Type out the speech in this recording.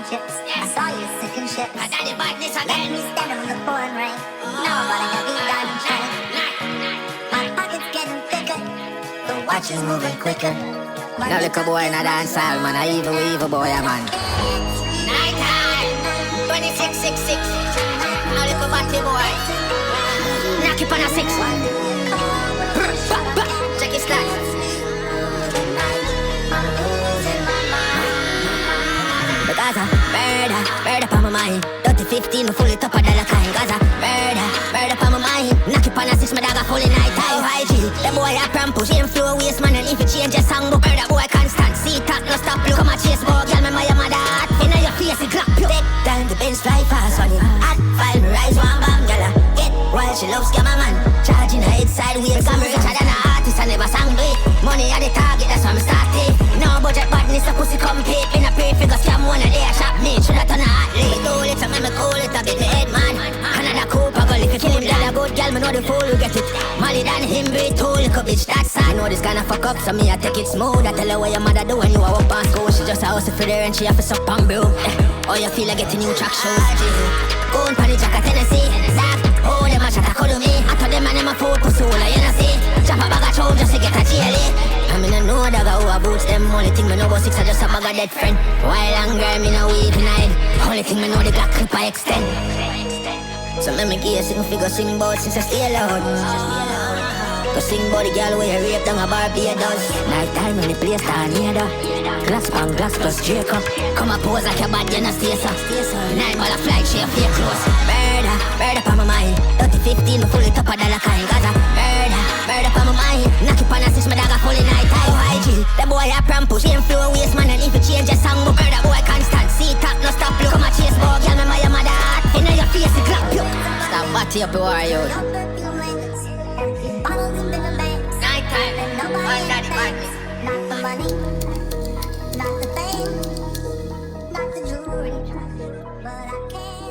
chips. I saw you sipping chips. I got your badness again. Let me stand on the pouring rain. Nobody got these diamond chains. My pockets getting thicker. The watch is moving quicker. No little boy in a dance hall, man. A evil boy, man. Night time, 2666. No little batty boy. Knock it on a 6. Check his stats. Because murder on my mind. 30-15, me full it up a dollar kind. Cause murder on my mind. Knock it on a 6, my dog a full in night. High G, the boy a pram push him flow waste man. And if you change your song, but murder boy constant. See talk no stop, look come a chase boy. Girl, remember your mother hot. Inna your face it clap. Take time the bench fly fast on him. Hot file me rise one bomb, gyal. Get wild, she loves scammer man. Charging her head sideways. I'm richer than an artist, I never sang do it. Money at the target, that's why I'm starting. No budget badness, the pussy compete. In a pay figure scam one a day a shop me. Shoulda turn a hot lead. Do it, so me cool it a bit the head man. Another Cooper girl, if you kill him, then a good girl, me know the fool will get it. Molly than him, be too little bitch, that's sad. I know this kinda fuck up, so me I take it smooth. I tell her what your mother do when you are up on school. She just a house for there and she have to suck on brew. Oh, you feel like getting new track shoes. Go on pan the jack of Tennessee. Zach, oh, them a chat a cuddle me. I told them and them a fool pussy hole, you know see. Chop a bag of chow just to get a jelly. I mean I know that who a boots them. Only thing me know about 6 I just a bag of dead friend. While longer me no weed night. Only thing me know the Glock clip I extend. So me give you sing figure sing bout since I stay alone. Go sing bout the girl where you rape down a Barbados. Night time when the place down here though. Glass pan, glass plus Jacob. Come a pose like your bad, you know stay so. 9 ball of flight, she a fake close. Murder on my mind. 30-15, me full it up a dollar kind. Gaza, murder on my mind. Knock it on a 6, my dog a full in night. High G, the boy a pram push him flow waste man. And if you change your song, but murder boy constant. See talk no stop, look come a chase boy. Girl, remember your mother hot. Inna your face it clap you. Stop batty up your warrior. Night time, one daddy badness. Not the money, not the fame, not the jewelry, but I can't.